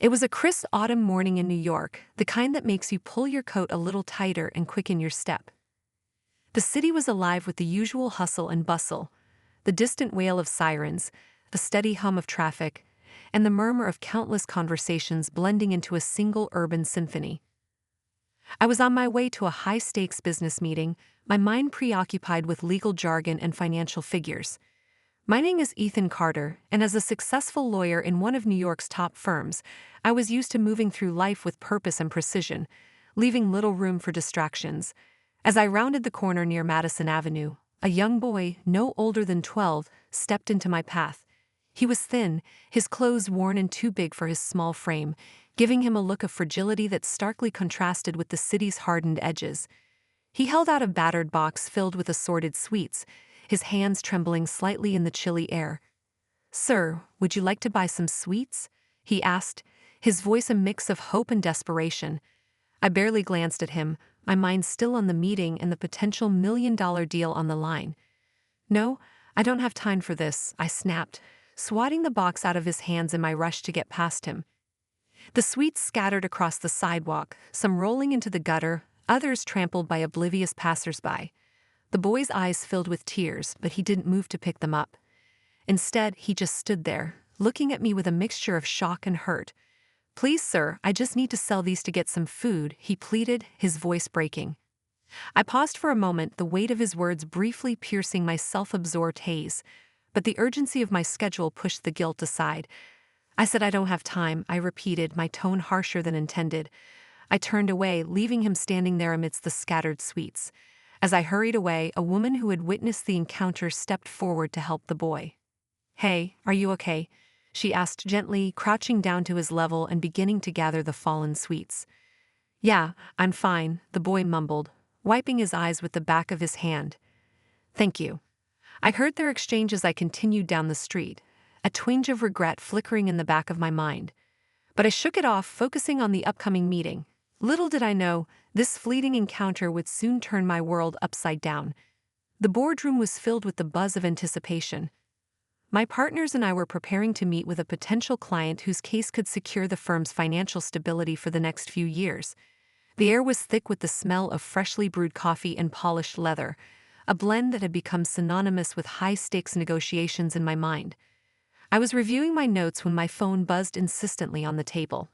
It was a crisp autumn morning in New York, the kind that makes you pull your coat a little tighter and quicken your step. The city was alive with the usual hustle and bustle, the distant wail of sirens, the steady hum of traffic, and the murmur of countless conversations blending into a single urban symphony. I was on my way to a high-stakes business meeting, my mind preoccupied with legal jargon and financial figures. My name is Ethan Carter, and as a successful lawyer in one of New York's top firms, I was used to moving through life with purpose and precision, leaving little room for distractions. As I rounded the corner near Madison Avenue, a young boy, no older than 12, stepped into my path. He was thin, his clothes worn and too big for his small frame, giving him a look of fragility that starkly contrasted with the city's hardened edges. He held out a battered box filled with assorted sweets, his hands trembling slightly in the chilly air. "Sir, would you like to buy some sweets?" he asked, his voice a mix of hope and desperation. I barely glanced at him, my mind still on the meeting and the potential million-dollar deal on the line. "No, I don't have time for this," I snapped, swatting the box out of his hands in my rush to get past him. The sweets scattered across the sidewalk, some rolling into the gutter, others trampled by oblivious passers-by. The boy's eyes filled with tears, but he didn't move to pick them up. Instead, he just stood there, looking at me with a mixture of shock and hurt. "Please, sir, I just need to sell these to get some food," he pleaded, his voice breaking. I paused for a moment, the weight of his words briefly piercing my self-absorbed haze, but the urgency of my schedule pushed the guilt aside. "I said I don't have time," I repeated, my tone harsher than intended. I turned away, leaving him standing there amidst the scattered sweets. As I hurried away, a woman who had witnessed the encounter stepped forward to help the boy. "Hey, are you okay?" she asked gently, crouching down to his level and beginning to gather the fallen sweets. "Yeah, I'm fine," the boy mumbled, wiping his eyes with the back of his hand. "Thank you." I heard their exchange as I continued down the street, a twinge of regret flickering in the back of my mind. But I shook it off, focusing on the upcoming meeting. Little did I know, this fleeting encounter would soon turn my world upside down. The boardroom was filled with the buzz of anticipation. My partners and I were preparing to meet with a potential client whose case could secure the firm's financial stability for the next few years. The air was thick with the smell of freshly brewed coffee and polished leather, a blend that had become synonymous with high-stakes negotiations in my mind. I was reviewing my notes when my phone buzzed insistently on the table.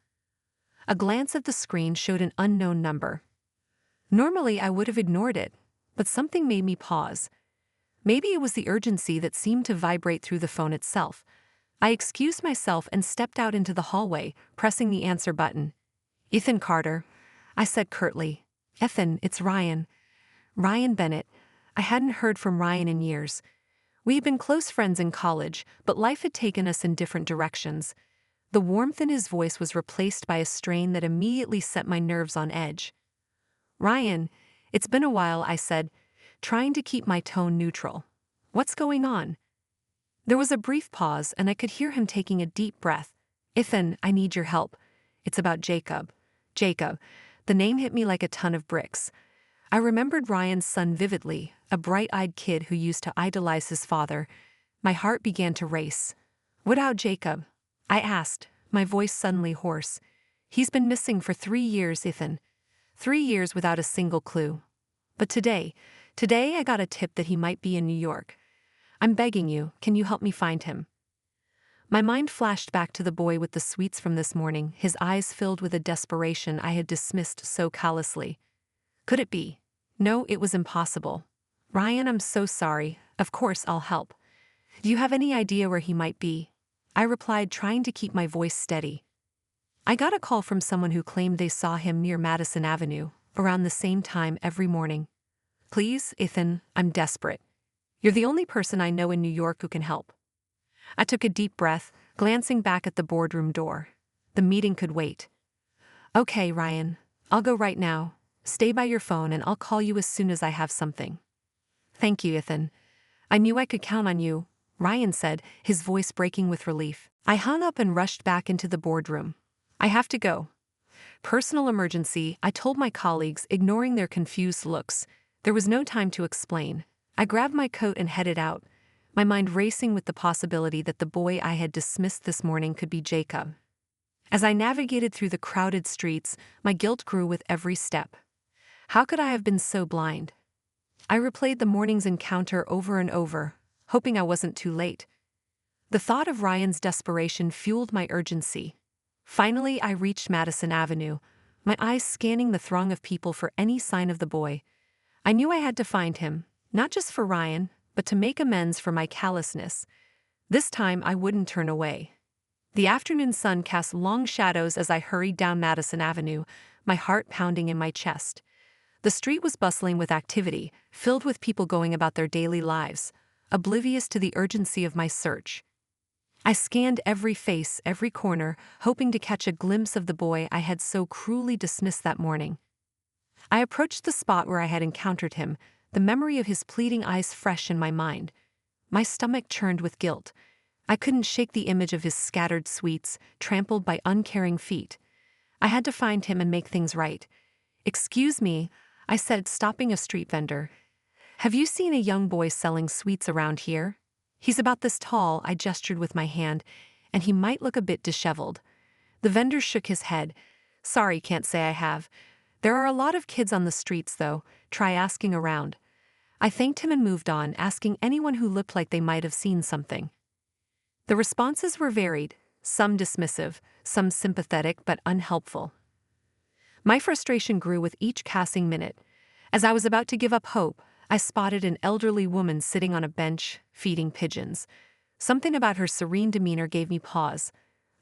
A glance at the screen showed an unknown number. Normally, I would have ignored it, but something made me pause. Maybe it was the urgency that seemed to vibrate through the phone itself. I excused myself and stepped out into the hallway, pressing the answer button. "Ethan Carter," I said curtly. "Ethan, it's Ryan. Ryan Bennett." I hadn't heard from Ryan in years. We had been close friends in college, but life had taken us in different directions. The warmth in his voice was replaced by a strain that immediately set my nerves on edge. "Ryan, it's been a while," I said, trying to keep my tone neutral. "What's going on?" There was a brief pause, and I could hear him taking a deep breath. "Ethan, I need your help. It's about Jacob." Jacob. The name hit me like a ton of bricks. I remembered Ryan's son vividly, a bright-eyed kid who used to idolize his father. My heart began to race. "What about Jacob?" I asked, my voice suddenly hoarse. "He's been missing for 3 years, Ethan. 3 years without a single clue. But today I got a tip that he might be in New York. I'm begging you, can you help me find him?" My mind flashed back to the boy with the sweets from this morning, his eyes filled with a desperation I had dismissed so callously. Could it be? No, it was impossible. "Ryan, I'm so sorry. Of course I'll help. Do you have any idea where he might be?" I replied, trying to keep my voice steady. I got a call from someone who claimed they saw him near Madison Avenue, around the same time every morning. "Please, Ethan, I'm desperate. You're the only person I know in New York who can help." I took a deep breath, glancing back at the boardroom door. The meeting could wait. "Okay, Ryan, I'll go right now. Stay by your phone and I'll call you as soon as I have something." "Thank you, Ethan. I knew I could count on you," Ryan said, his voice breaking with relief. I hung up and rushed back into the boardroom. "I have to go." "Personal emergency," I told my colleagues, ignoring their confused looks. There was no time to explain. I grabbed my coat and headed out, my mind racing with the possibility that the boy I had dismissed this morning could be Jacob. As I navigated through the crowded streets, my guilt grew with every step. How could I have been so blind? I replayed the morning's encounter over and over, hoping I wasn't too late. The thought of Ryan's desperation fueled my urgency. Finally, I reached Madison Avenue, my eyes scanning the throng of people for any sign of the boy. I knew I had to find him, not just for Ryan, but to make amends for my callousness. This time I wouldn't turn away. The afternoon sun cast long shadows as I hurried down Madison Avenue, my heart pounding in my chest. The street was bustling with activity, filled with people going about their daily lives, oblivious to the urgency of my search. I scanned every face, every corner, hoping to catch a glimpse of the boy I had so cruelly dismissed that morning. I approached the spot where I had encountered him, the memory of his pleading eyes fresh in my mind. My stomach churned with guilt. I couldn't shake the image of his scattered sweets, trampled by uncaring feet. I had to find him and make things right. "Excuse me," I said, stopping a street vendor. "Have you seen a young boy selling sweets around here? He's about this tall," I gestured with my hand, "and he might look a bit disheveled." The vendor shook his head. "Sorry, can't say I have. There are a lot of kids on the streets, though. Try asking around." I thanked him and moved on, asking anyone who looked like they might have seen something. The responses were varied, some dismissive, some sympathetic but unhelpful. My frustration grew with each passing minute. As I was about to give up hope, I spotted an elderly woman sitting on a bench, feeding pigeons. Something about her serene demeanor gave me pause.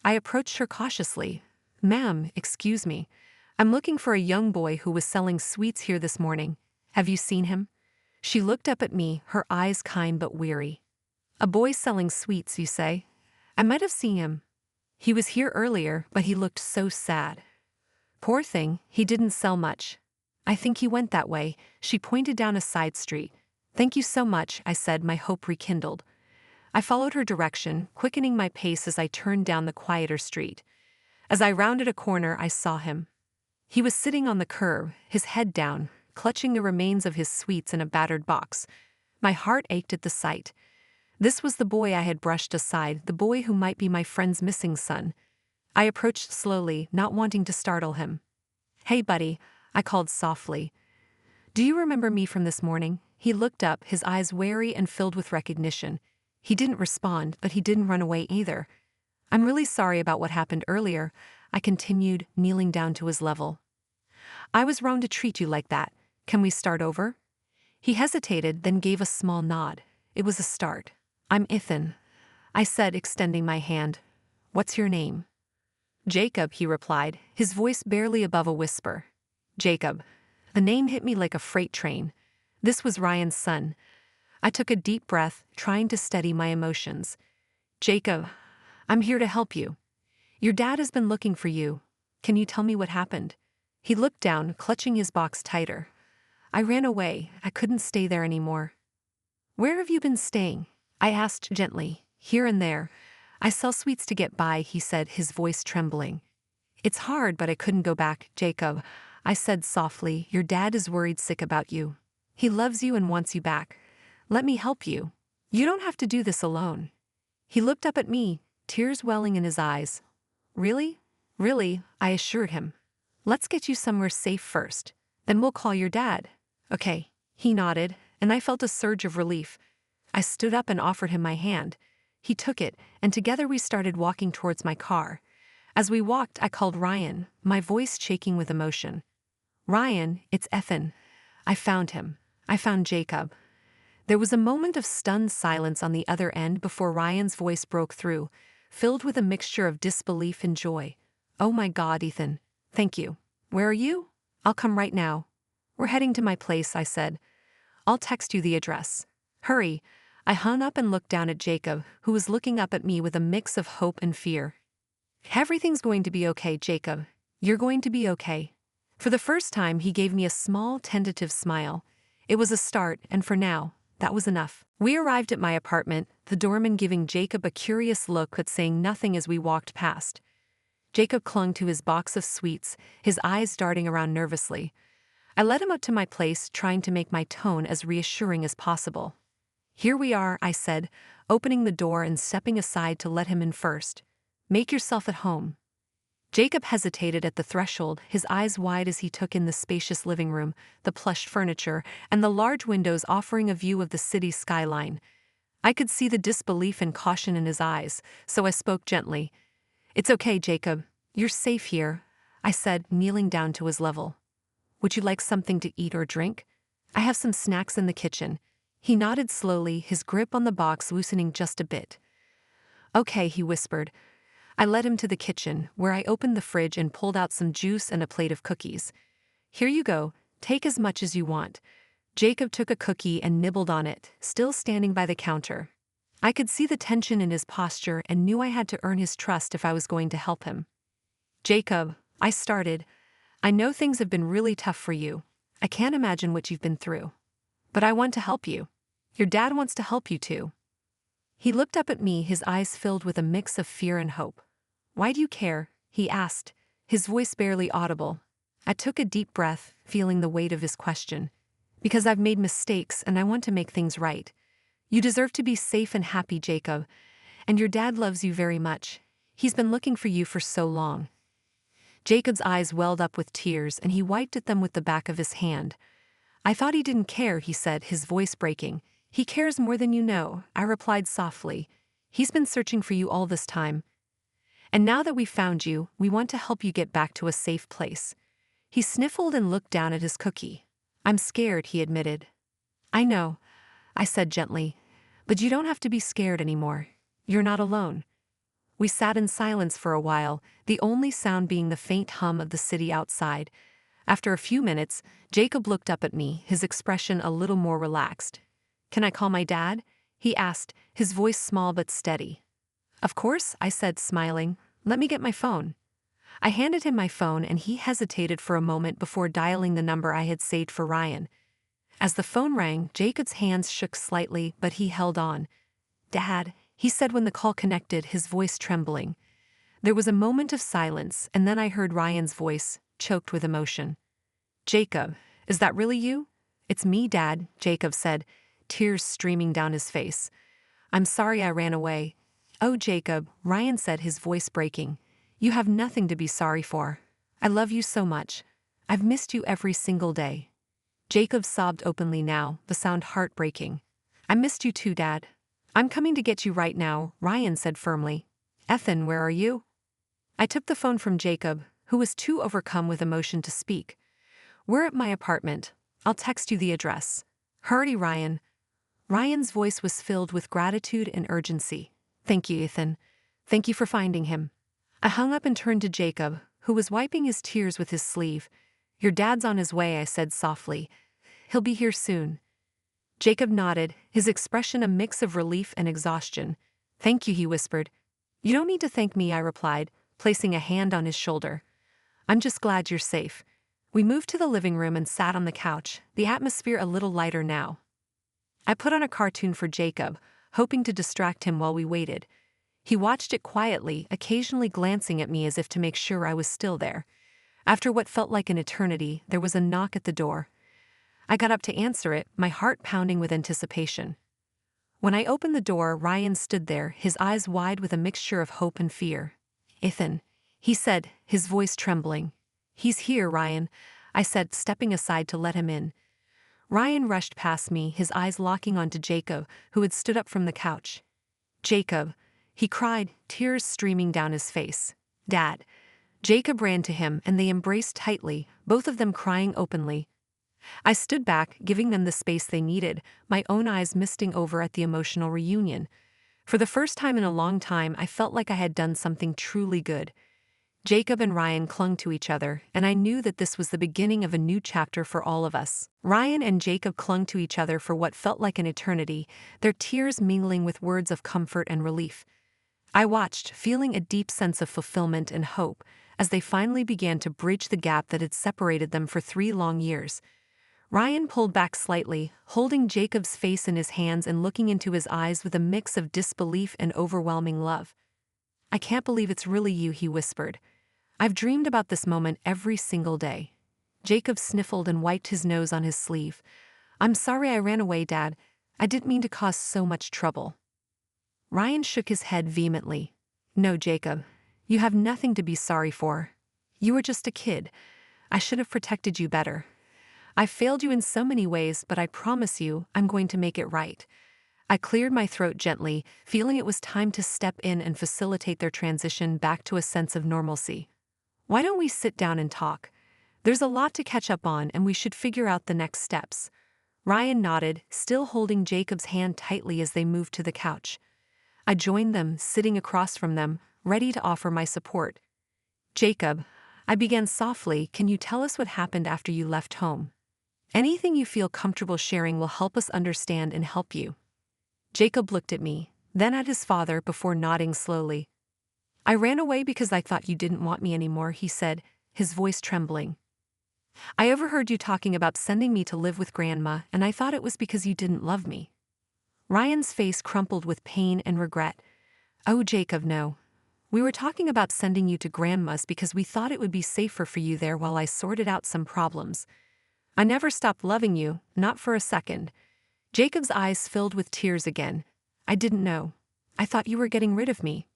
I approached her cautiously. "Ma'am, excuse me. I'm looking for a young boy who was selling sweets here this morning. Have you seen him?" She looked up at me, her eyes kind but weary. "A boy selling sweets, you say? I might have seen him. He was here earlier, but he looked so sad." "Poor thing, he didn't sell much. I think he went that way." She pointed down a side street. "Thank you so much," I said, my hope rekindled. I followed her direction, quickening my pace as I turned down the quieter street. As I rounded a corner, I saw him. He was sitting on the curb, his head down, clutching the remains of his sweets in a battered box. My heart ached at the sight. This was the boy I had brushed aside, the boy who might be my friend's missing son. I approached slowly, not wanting to startle him. "Hey, buddy," I called softly. "Do you remember me from this morning?" He looked up, his eyes wary and filled with recognition. He didn't respond, but he didn't run away either. "I'm really sorry about what happened earlier," I continued, kneeling down to his level. "I was wrong to treat you like that. Can we start over?" He hesitated, then gave a small nod. It was a start. "I'm Ethan," I said, extending my hand. "What's your name?" "Jacob," he replied, his voice barely above a whisper. Jacob. The name hit me like a freight train. This was Ryan's son. I took a deep breath, trying to steady my emotions. "Jacob, I'm here to help you. Your dad has been looking for you. Can you tell me what happened?" He looked down, clutching his box tighter. "I ran away. I couldn't stay there anymore." "Where have you been staying?" I asked gently. "Here and there. I sell sweets to get by," he said, his voice trembling. "It's hard, but I couldn't go back, Jacob," I said softly. "Your dad is worried sick about you. He loves you and wants you back. Let me help you. You don't have to do this alone." He looked up at me, tears welling in his eyes. "Really? Really?" I assured him. "Let's get you somewhere safe first. Then we'll call your dad." "Okay." He nodded, and I felt a surge of relief. I stood up and offered him my hand. He took it, and together we started walking towards my car. As we walked, I called Ryan, my voice shaking with emotion. "Ryan, it's Ethan. I found him. I found Jacob." There was a moment of stunned silence on the other end before Ryan's voice broke through, filled with a mixture of disbelief and joy. "Oh my God, Ethan. Thank you. Where are you?" "I'll come right now." "We're heading to my place," I said. "I'll text you the address." "Hurry." I hung up and looked down at Jacob, who was looking up at me with a mix of hope and fear. "Everything's going to be okay, Jacob. You're going to be okay." For the first time, he gave me a small, tentative smile. It was a start, and for now, that was enough. We arrived at my apartment, the doorman giving Jacob a curious look but saying nothing as we walked past. Jacob clung to his box of sweets, his eyes darting around nervously. I led him up to my place, trying to make my tone as reassuring as possible. "Here we are," I said, opening the door and stepping aside to let him in first. "Make yourself at home." Jacob hesitated at the threshold, his eyes wide as he took in the spacious living room, the plush furniture, and the large windows offering a view of the city's skyline. I could see the disbelief and caution in his eyes, so I spoke gently. "It's okay, Jacob. You're safe here," I said, kneeling down to his level. "Would you like something to eat or drink? I have some snacks in the kitchen." He nodded slowly, his grip on the box loosening just a bit. "Okay," he whispered. I led him to the kitchen, where I opened the fridge and pulled out some juice and a plate of cookies. "Here you go, take as much as you want." Jacob took a cookie and nibbled on it, still standing by the counter. I could see the tension in his posture and knew I had to earn his trust if I was going to help him. "Jacob," I started, "I know things have been really tough for you. I can't imagine what you've been through. But I want to help you. Your dad wants to help you too." He looked up at me, his eyes filled with a mix of fear and hope. "Why do you care?" he asked, his voice barely audible. I took a deep breath, feeling the weight of his question. "Because I've made mistakes and I want to make things right. You deserve to be safe and happy, Jacob. And your dad loves you very much. He's been looking for you for so long." Jacob's eyes welled up with tears and he wiped at them with the back of his hand. "I thought he didn't care," he said, his voice breaking. "He cares more than you know," I replied softly. "He's been searching for you all this time. And now that we've found you, we want to help you get back to a safe place." He sniffled and looked down at his cookie. "I'm scared," he admitted. "I know," I said gently, "but you don't have to be scared anymore. You're not alone." We sat in silence for a while, the only sound being the faint hum of the city outside. After a few minutes, Jacob looked up at me, his expression a little more relaxed. "Can I call my dad?" he asked, his voice small but steady. "Of course," I said, smiling. "Let me get my phone." I handed him my phone and he hesitated for a moment before dialing the number I had saved for Ryan. As the phone rang, Jacob's hands shook slightly, but he held on. "Dad," he said when the call connected, his voice trembling. There was a moment of silence, and then I heard Ryan's voice, choked with emotion. "Jacob, is that really you?" "It's me, Dad," Jacob said, tears streaming down his face. "I'm sorry I ran away." "Oh, Jacob," Ryan said, his voice breaking. "You have nothing to be sorry for. I love you so much. I've missed you every single day." Jacob sobbed openly now, the sound heartbreaking. "I missed you too, Dad." "I'm coming to get you right now," Ryan said firmly. "Ethan, where are you?" I took the phone from Jacob, who was too overcome with emotion to speak. "We're at my apartment. I'll text you the address." "Hurry, Ryan." Ryan's voice was filled with gratitude and urgency. "Thank you, Ethan. Thank you for finding him." I hung up and turned to Jacob, who was wiping his tears with his sleeve. "Your dad's on his way," I said softly. "He'll be here soon." Jacob nodded, his expression a mix of relief and exhaustion. "Thank you," he whispered. "You don't need to thank me," I replied, placing a hand on his shoulder. "I'm just glad you're safe." We moved to the living room and sat on the couch, the atmosphere a little lighter now. I put on a cartoon for Jacob, hoping to distract him while we waited. He watched it quietly, occasionally glancing at me as if to make sure I was still there. After what felt like an eternity, there was a knock at the door. I got up to answer it, my heart pounding with anticipation. When I opened the door, Ryan stood there, his eyes wide with a mixture of hope and fear. "Ethan," he said, his voice trembling. "He's here, Ryan," I said, stepping aside to let him in. Ryan rushed past me, his eyes locking onto Jacob, who had stood up from the couch. "Jacob," he cried, tears streaming down his face. "Dad." Jacob ran to him and they embraced tightly, both of them crying openly. I stood back, giving them the space they needed, my own eyes misting over at the emotional reunion. For the first time in a long time, I felt like I had done something truly good. Jacob and Ryan clung to each other, and I knew that this was the beginning of a new chapter for all of us. Ryan and Jacob clung to each other for what felt like an eternity, their tears mingling with words of comfort and relief. I watched, feeling a deep sense of fulfillment and hope, as they finally began to bridge the gap that had separated them for 3 long years. Ryan pulled back slightly, holding Jacob's face in his hands and looking into his eyes with a mix of disbelief and overwhelming love. "I can't believe it's really you," he whispered. "I've dreamed about this moment every single day." Jacob sniffled and wiped his nose on his sleeve. "I'm sorry I ran away, Dad. I didn't mean to cause so much trouble." Ryan shook his head vehemently. "No, Jacob. You have nothing to be sorry for. You were just a kid. I should have protected you better. I failed you in so many ways, but I promise you, I'm going to make it right. I cleared my throat gently, feeling it was time to step in and facilitate their transition back to a sense of normalcy. Why don't we sit down and talk? There's a lot to catch up on, and we should figure out the next steps. Ryan nodded, still holding Jacob's hand tightly as they moved to the couch. I joined them, sitting across from them, ready to offer my support. Jacob, I began softly, can you tell us what happened after you left home? Anything you feel comfortable sharing will help us understand and help you. Jacob looked at me, then at his father before nodding slowly. I ran away because I thought you didn't want me anymore, he said, his voice trembling. I overheard you talking about sending me to live with Grandma, and I thought it was because you didn't love me. Ryan's face crumpled with pain and regret. Oh, Jacob, no. We were talking about sending you to Grandma's because we thought it would be safer for you there while I sorted out some problems. I never stopped loving you, not for a second. Jacob's eyes filled with tears again. I didn't know. I thought you were getting rid of me.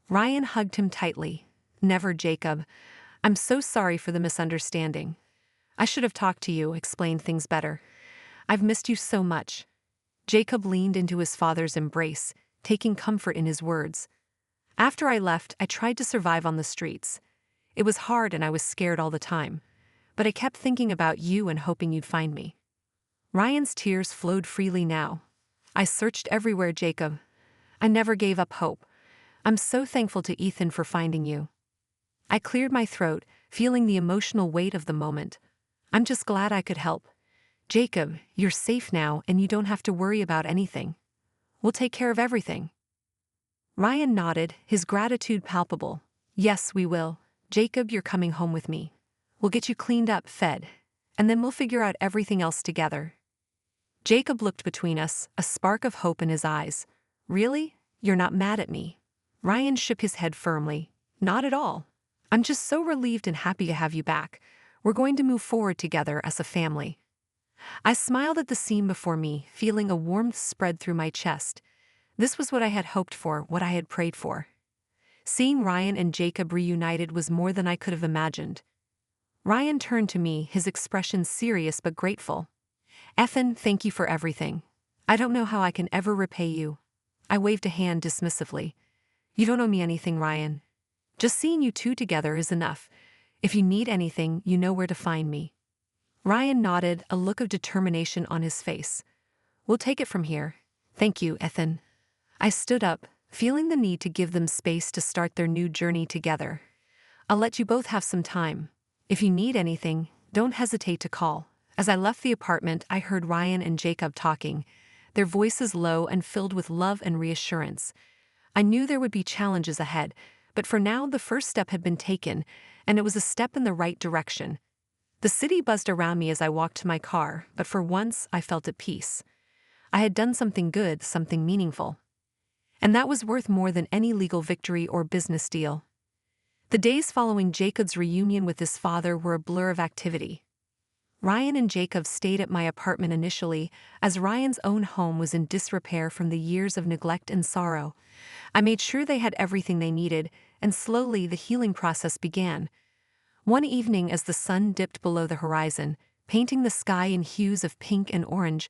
Ryan hugged him tightly. Never, Jacob. I'm so sorry for the misunderstanding. I should have talked to you, explained things better. I've missed you so much. Jacob leaned into his father's embrace, taking comfort in his words. After I left, I tried to survive on the streets. It was hard and I was scared all the time. But I kept thinking about you and hoping you'd find me. Ryan's tears flowed freely now. I searched everywhere, Jacob. I never gave up hope. I'm so thankful to Ethan for finding you. I cleared my throat, feeling the emotional weight of the moment. I'm just glad I could help. Jacob, you're safe now and you don't have to worry about anything. We'll take care of everything. Ryan nodded, his gratitude palpable. Yes, we will. Jacob, you're coming home with me. We'll get you cleaned up, fed, and then we'll figure out everything else together. Jacob looked between us, a spark of hope in his eyes. Really? You're not mad at me? Ryan shook his head firmly. Not at all. I'm just so relieved and happy to have you back. We're going to move forward together as a family. I smiled at the scene before me, feeling a warmth spread through my chest. This was what I had hoped for, what I had prayed for. Seeing Ryan and Jacob reunited was more than I could have imagined. Ryan turned to me, his expression serious but grateful. Ethan, thank you for everything. I don't know how I can ever repay you. I waved a hand dismissively. You don't owe me anything, Ryan. Just seeing you two together is enough. If you need anything, you know where to find me. Ryan nodded, a look of determination on his face. We'll take it from here. Thank you, Ethan. I stood up, feeling the need to give them space to start their new journey together. I'll let you both have some time. If you need anything, don't hesitate to call. As I left the apartment, I heard Ryan and Jacob talking, their voices low and filled with love and reassurance. I knew there would be challenges ahead, but for now the first step had been taken, and it was a step in the right direction. The city buzzed around me as I walked to my car, but for once I felt at peace. I had done something good, something meaningful. And that was worth more than any legal victory or business deal. The days following Jacob's reunion with his father were a blur of activity. Ryan and Jacob stayed at my apartment initially, as Ryan's own home was in disrepair from the years of neglect and sorrow. I made sure they had everything they needed, and slowly the healing process began. One evening, as the sun dipped below the horizon, painting the sky in hues of pink and orange,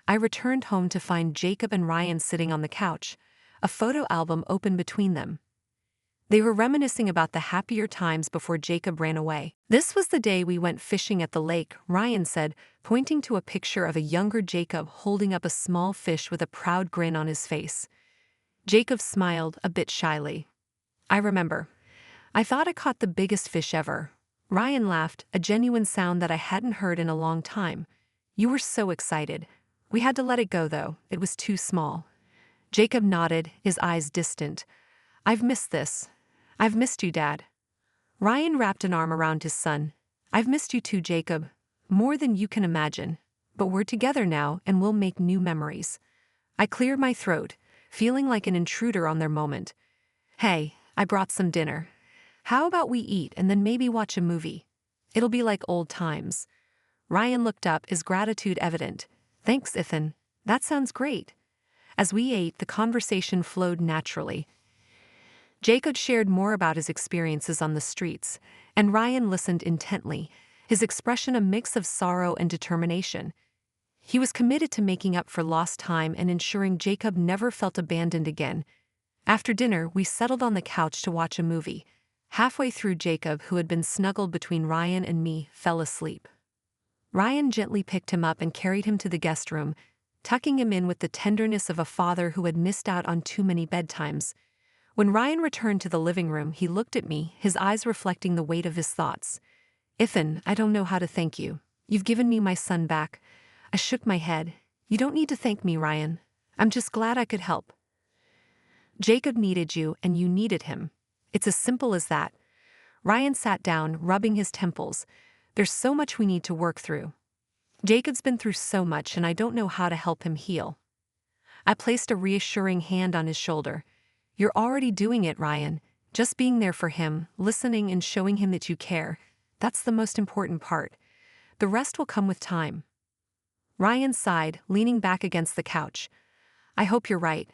I returned home to find Jacob and Ryan sitting on the couch, a photo album open between them. They were reminiscing about the happier times before Jacob ran away. This was the day we went fishing at the lake, Ryan said, pointing to a picture of a younger Jacob holding up a small fish with a proud grin on his face. Jacob smiled, a bit shyly. I remember. I thought I caught the biggest fish ever. Ryan laughed, a genuine sound that I hadn't heard in a long time. You were so excited. We had to let it go, though. It was too small. Jacob nodded, his eyes distant. I've missed this. I've missed you, Dad. Ryan wrapped an arm around his son. I've missed you too, Jacob. More than you can imagine. But we're together now, and we'll make new memories. I cleared my throat, feeling like an intruder on their moment. Hey, I brought some dinner. How about we eat and then maybe watch a movie? It'll be like old times. Ryan looked up, his gratitude evident. Thanks, Ethan. That sounds great. As we ate, the conversation flowed naturally. Jacob shared more about his experiences on the streets, and Ryan listened intently, his expression a mix of sorrow and determination. He was committed to making up for lost time and ensuring Jacob never felt abandoned again. After dinner, we settled on the couch to watch a movie. Halfway through, Jacob, who had been snuggled between Ryan and me, fell asleep. Ryan gently picked him up and carried him to the guest room, tucking him in with the tenderness of a father who had missed out on too many bedtimes. When Ryan returned to the living room, he looked at me, his eyes reflecting the weight of his thoughts. "Ethan, I don't know how to thank you. You've given me my son back." I shook my head. "You don't need to thank me, Ryan. I'm just glad I could help. Jacob needed you and you needed him. It's as simple as that." Ryan sat down, rubbing his temples. "There's so much we need to work through. Jacob's been through so much and I don't know how to help him heal." I placed a reassuring hand on his shoulder. "You're already doing it, Ryan. Just being there for him, listening and showing him that you care. That's the most important part. The rest will come with time." Ryan sighed, leaning back against the couch. "I hope you're right.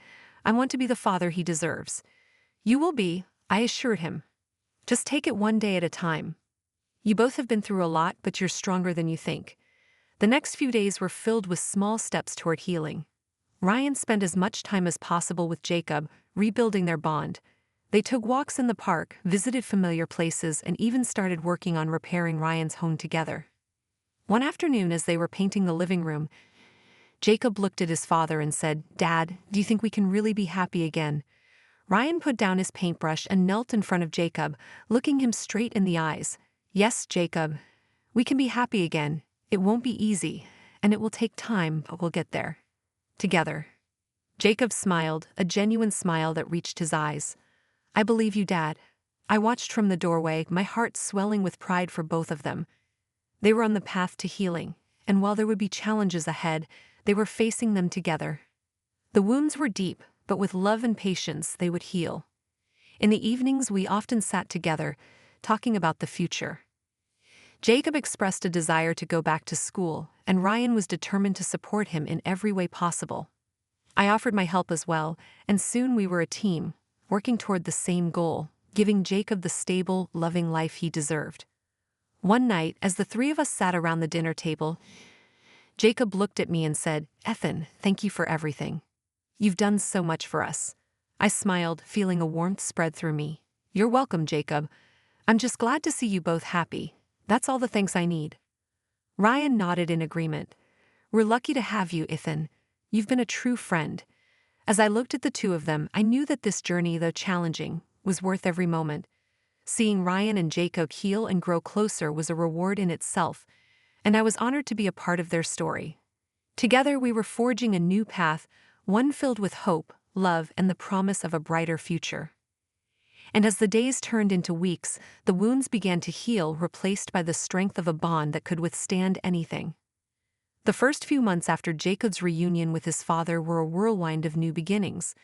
I want to be the father he deserves." "You will be," I assured him. "Just take it one day at a time. You both have been through a lot, but you're stronger than you think." The next few days were filled with small steps toward healing. Ryan spent as much time as possible with Jacob, rebuilding their bond. They took walks in the park, visited familiar places, and even started working on repairing Ryan's home together. One afternoon, as they were painting the living room, Jacob looked at his father and said, "Dad, do you think we can really be happy again?" Ryan put down his paintbrush and knelt in front of Jacob, looking him straight in the eyes. "Yes, Jacob, we can be happy again. It won't be easy, and it will take time, but we'll get there. Together." Jacob smiled, a genuine smile that reached his eyes. "I believe you, Dad." I watched from the doorway, my heart swelling with pride for both of them. They were on the path to healing, and while there would be challenges ahead, they were facing them together. The wounds were deep, but with love and patience they would heal. In the evenings we often sat together, talking about the future. Jacob expressed a desire to go back to school, and Ryan was determined to support him in every way possible. I offered my help as well, and soon we were a team, working toward the same goal, giving Jacob the stable, loving life he deserved. One night, as the three of us sat around the dinner table, Jacob looked at me and said, "Ethan, thank you for everything. You've done so much for us." I smiled, feeling a warmth spread through me. "You're welcome, Jacob. I'm just glad to see you both happy. That's all the thanks I need." Ryan nodded in agreement. "We're lucky to have you, Ethan. You've been a true friend." As I looked at the two of them, I knew that this journey, though challenging, was worth every moment. Seeing Ryan and Jacob heal and grow closer was a reward in itself, and I was honored to be a part of their story. Together we were forging a new path, one filled with hope, love, and the promise of a brighter future. And as the days turned into weeks, the wounds began to heal, replaced by the strength of a bond that could withstand anything. The first few months after Jacob's reunion with his father were a whirlwind of new beginnings.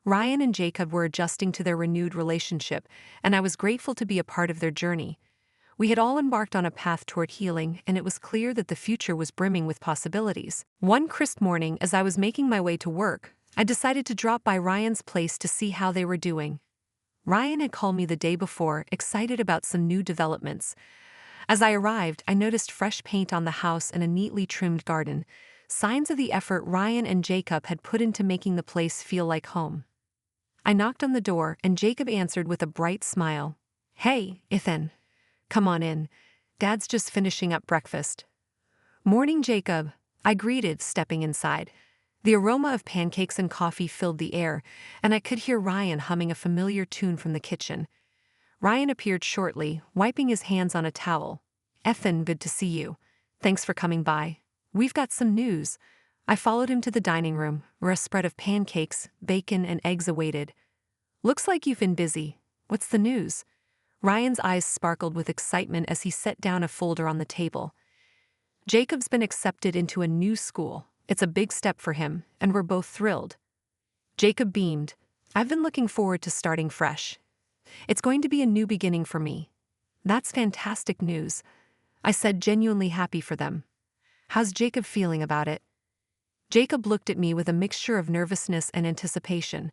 Ryan and Jacob were adjusting to their renewed relationship, and I was grateful to be a part of their journey. We had all embarked on a path toward healing, and it was clear that the future was brimming with possibilities. One crisp morning, as I was making my way to work, I decided to drop by Ryan's place to see how they were doing. Ryan had called me the day before, excited about some new developments. As I arrived, I noticed fresh paint on the house and a neatly trimmed garden, signs of the effort Ryan and Jacob had put into making the place feel like home. I knocked on the door, and Jacob answered with a bright smile. "Hey, Ethan. Come on in. Dad's just finishing up breakfast." "Morning, Jacob," I greeted, stepping inside. The aroma of pancakes and coffee filled the air, and I could hear Ryan humming a familiar tune from the kitchen. Ryan appeared shortly, wiping his hands on a towel. "Ethan, good to see you. Thanks for coming by. We've got some news." I followed him to the dining room, where a spread of pancakes, bacon, and eggs awaited. "Looks like you've been busy. What's the news?" Ryan's eyes sparkled with excitement as he set down a folder on the table. "Jacob's been accepted into a new school. It's a big step for him, and we're both thrilled." Jacob beamed. "I've been looking forward to starting fresh. It's going to be a new beginning for me." "That's fantastic news," I said, genuinely happy for them. "How's Jacob feeling about it?" Jacob looked at me with a mixture of nervousness and anticipation.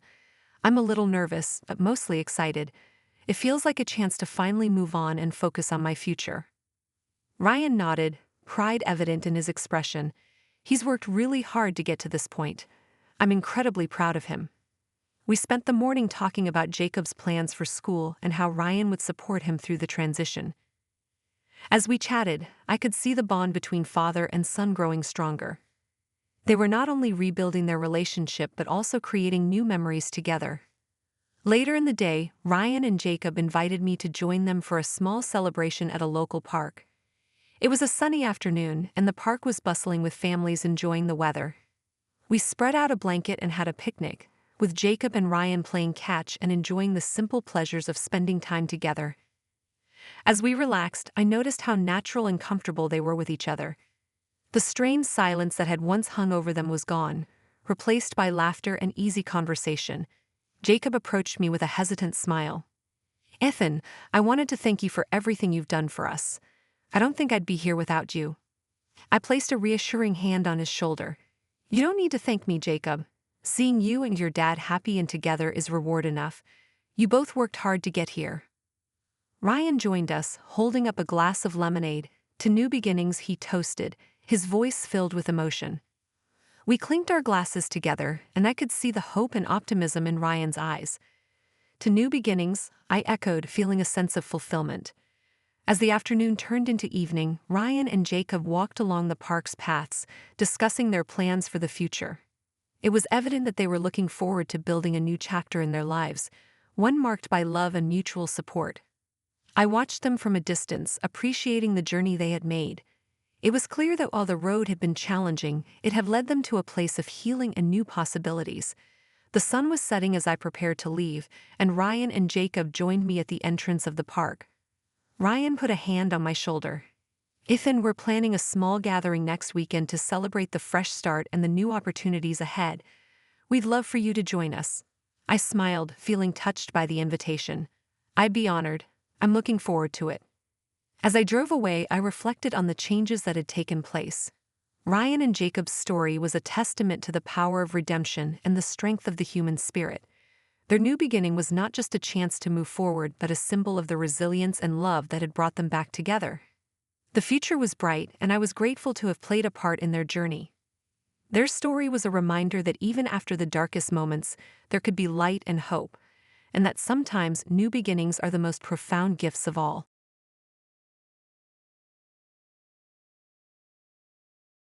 I'm a little nervous, but mostly excited. It feels like a chance to finally move on and focus on my future. Ryan nodded, pride evident in his expression. He's worked really hard to get to this point. I'm incredibly proud of him. We spent the morning talking about Jacob's plans for school and how Ryan would support him through the transition. As we chatted, I could see the bond between father and son growing stronger. They were not only rebuilding their relationship but also creating new memories together. Later in the day, Ryan and Jacob invited me to join them for a small celebration at a local park. It was a sunny afternoon, and the park was bustling with families enjoying the weather. We spread out a blanket and had a picnic, with Jacob and Ryan playing catch and enjoying the simple pleasures of spending time together. As we relaxed, I noticed how natural and comfortable they were with each other. The strained silence that had once hung over them was gone, replaced by laughter and easy conversation. Jacob approached me with a hesitant smile. "Ethan, I wanted to thank you for everything you've done for us. I don't think I'd be here without you." I placed a reassuring hand on his shoulder. "You don't need to thank me, Jacob. Seeing you and your dad happy and together is reward enough. You both worked hard to get here." Ryan joined us, holding up a glass of lemonade. To new beginnings, he toasted, his voice filled with emotion. We clinked our glasses together, and I could see the hope and optimism in Ryan's eyes. "To new beginnings," I echoed, feeling a sense of fulfillment. As the afternoon turned into evening, Ryan and Jacob walked along the park's paths, discussing their plans for the future. It was evident that they were looking forward to building a new chapter in their lives, one marked by love and mutual support. I watched them from a distance, appreciating the journey they had made. It was clear that while the road had been challenging, it had led them to a place of healing and new possibilities. The sun was setting as I prepared to leave, and Ryan and Jacob joined me at the entrance of the park. Ryan put a hand on my shoulder. "Ethan, we're planning a small gathering next weekend to celebrate the fresh start and the new opportunities ahead. We'd love for you to join us." I smiled, feeling touched by the invitation. "I'd be honored. I'm looking forward to it." As I drove away, I reflected on the changes that had taken place. Ryan and Jacob's story was a testament to the power of redemption and the strength of the human spirit. Their new beginning was not just a chance to move forward but a symbol of the resilience and love that had brought them back together. The future was bright, and I was grateful to have played a part in their journey. Their story was a reminder that even after the darkest moments, there could be light and hope, and that sometimes new beginnings are the most profound gifts of all.